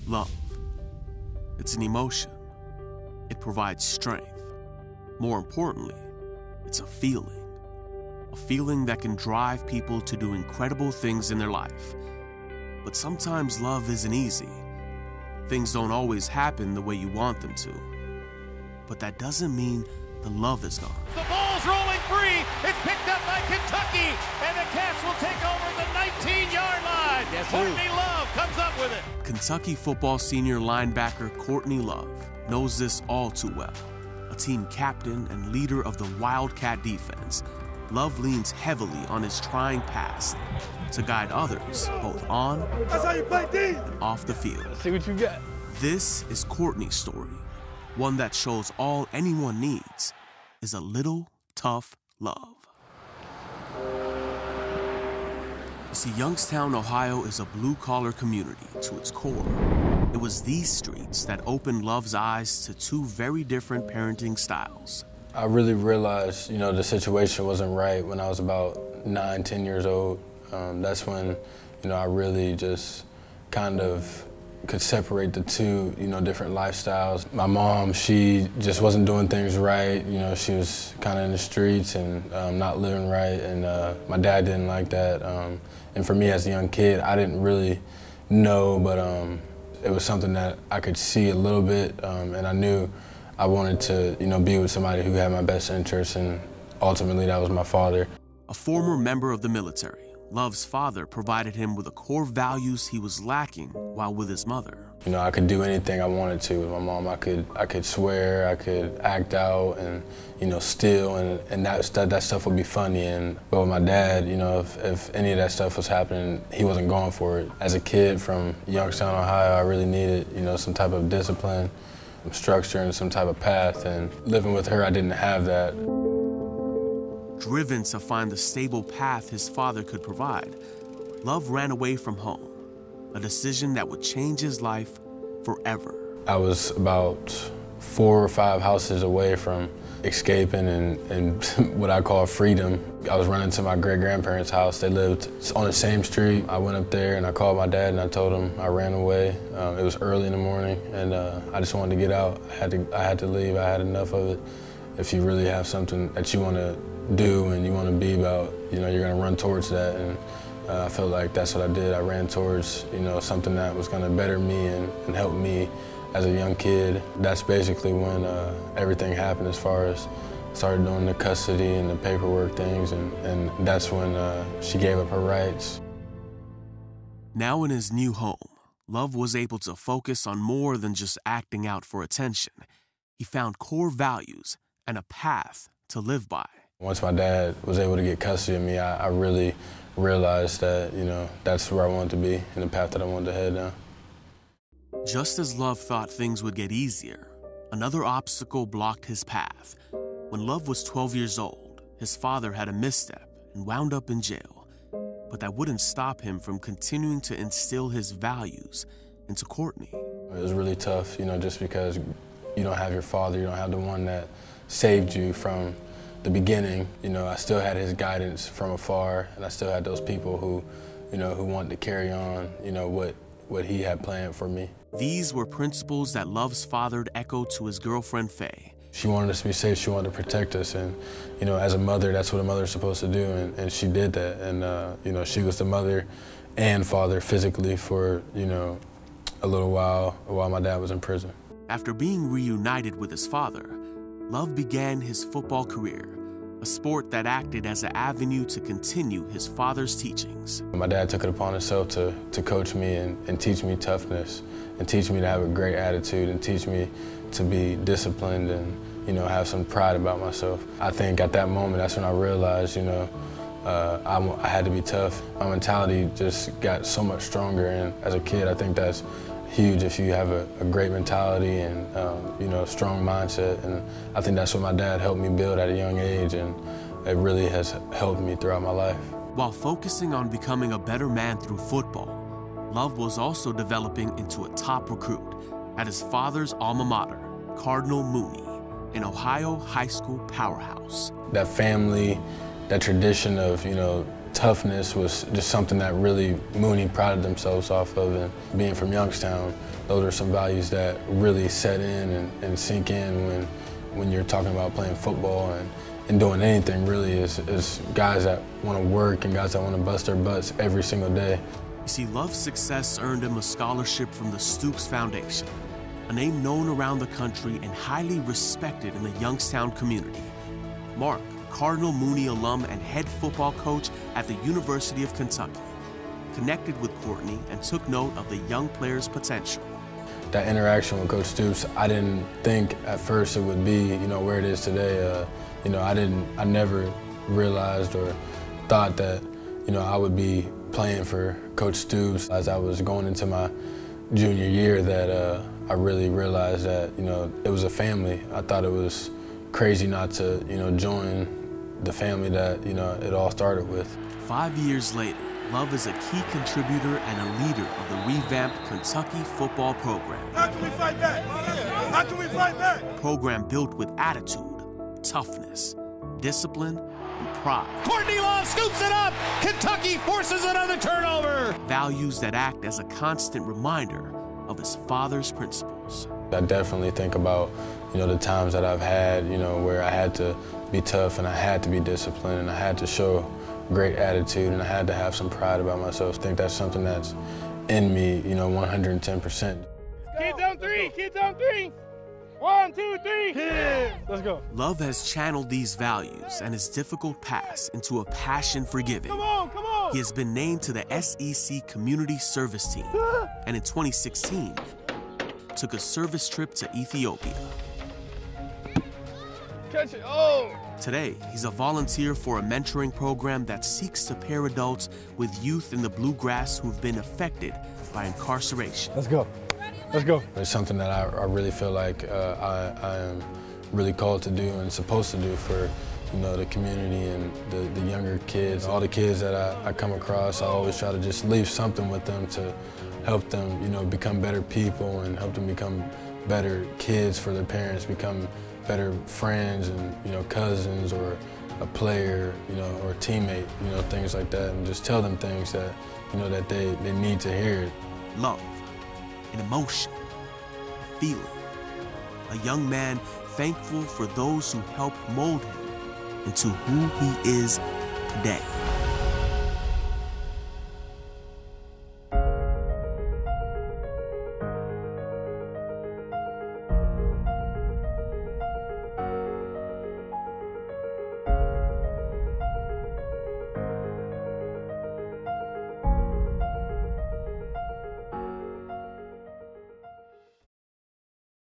Love. It's an emotion. It provides strength. More importantly, it's a feeling. A feeling that can drive people to do incredible things in their life. But sometimes love isn't easy. Things don't always happen the way you want them to. But that doesn't mean the love is gone. The ball's rolling free. It's picked up by Kentucky, and the Cats will take over the 19-yard line. Yes, Courtney Love comes up with it. Kentucky football senior linebacker Courtney Love knows this all too well. A team captain and leader of the Wildcat defense, Love leans heavily on his trying past to guide others both on and off the field. Let's see what you got. This is Courtney's story, one that shows all anyone needs is a little tough love. You see, Youngstown, Ohio is a blue-collar community to its core. It was these streets that opened Love's eyes to two very different parenting styles. I really realized, the situation wasn't right when I was about 9, 10 years old. That's when, I really just kind of could separate the two, different lifestyles. My mom, she just wasn't doing things right. She was kind of in the streets and not living right, and my dad didn't like that. And for me as a young kid, I didn't really know, but it was something that I could see a little bit, and I knew I wanted to, be with somebody who had my best interests, and ultimately that was my father. A former member of the military, Love's father provided him with the core values he was lacking while with his mother. I could do anything I wanted to with my mom. I could swear, I could act out, and steal, and that stuff would be funny. But with my dad, if any of that stuff was happening, he wasn't going for it. As a kid from Youngstown, Ohio, I really needed some type of discipline, some structure, and some type of path. And living with her, I didn't have that. Driven to find the stable path his father could provide, Love ran away from home, a decision that would change his life forever. I was about 4 or 5 houses away from escaping and what I call freedom. I was running to my great-grandparents' house. They lived on the same street. I went up there and I called my dad and I told him I ran away. It was early in the morning, and I just wanted to get out. I had to leave. I had enough of it. If you really have something that you want to do and you want to be about, you're going to run towards that. And I felt like that's what I did. I ran towards, something that was going to better me and help me as a young kid. That's basically when everything happened, as far as started doing the custody and the paperwork things, and that's when she gave up her rights. Now in his new home, Love was able to focus on more than just acting out for attention. He found core values and a path to live by. Once my dad was able to get custody of me, I really realized that, that's where I wanted to be and the path that I wanted to head down. Just as Love thought things would get easier, another obstacle blocked his path. When Love was 12 years old, his father had a misstep and wound up in jail. But that wouldn't stop him from continuing to instill his values into Courtney. It was really tough, just because you don't have your father, you don't have the one that saved you from the beginning. I still had his guidance from afar, and I still had those people who, who wanted to carry on, what he had planned for me. These were principles that Love's father echoed to his girlfriend, Faye. She wanted us to be safe, she wanted to protect us, and, as a mother, that's what a mother's supposed to do, and she did that. And, she was the mother and father physically for, a little while my dad was in prison. After being reunited with his father, Love began his football career, a sport that acted as an avenue to continue his father's teachings. My dad took it upon himself to coach me and teach me toughness, and teach me to have a great attitude, and teach me to be disciplined and, have some pride about myself. I think at that moment, that's when I realized, I had to be tough. My mentality just got so much stronger, and as a kid, I think that's huge if you have a great mentality and a strong mindset, and I think that's what my dad helped me build at a young age, and it really has helped me throughout my life. While focusing on becoming a better man through football, Love was also developing into a top recruit at his father's alma mater, Cardinal Mooney, an Ohio high school powerhouse. That family, that tradition of toughness was just something that really Mooney prided themselves off of. And being from Youngstown, those are some values that really set in and sink in when you're talking about playing football and doing anything really is guys that want to work and guys that want to bust their butts every single day. You see, Love's success earned him a scholarship from the Stoops Foundation, a name known around the country and highly respected in the Youngstown community. Mark, Cardinal Mooney alum and head football coach at the University of Kentucky, connected with Courtney and took note of the young player's potential. That interaction with Coach Stoops, I didn't think at first it would be, where it is today. I never realized or thought that, I would be playing for Coach Stoops. As I was going into my junior year, that I really realized that, it was a family. I thought it was crazy not to, join the family that, it all started with. 5 years later, Love is a key contributor and a leader of the revamped Kentucky football program. How can we fight back? How can we fight back? A program built with attitude, toughness, discipline, and pride. Courtney Love scoops it up. Kentucky forces another turnover. Values that act as a constant reminder of his father's principles. I definitely think about, the times that I've had, where I had to be tough and I had to be disciplined and I had to show great attitude and I had to have some pride about myself. I think that's something that's in me, 110%. Kids on three, kids on three. 1, 2, 3, kids. Let's go. Love has channeled these values and his difficult past into a passion for giving. Come on, come on. He has been named to the SEC Community Service Team, and in 2016, took a service trip to Ethiopia. Catch it, oh! Today, he's a volunteer for a mentoring program that seeks to pair adults with youth in the bluegrass who've been affected by incarceration. Let's go. Let's go. It's something that I really feel like I am really called to do and supposed to do for, the community and the younger kids. All the kids that I come across, I always try to just leave something with them to help them, become better people and help them become better kids for their parents, become better friends and, cousins or a player, or a teammate, things like that, and just tell them things that, that they need to hear. Love, an emotion, a feeling. A young man thankful for those who helped mold him into who he is today.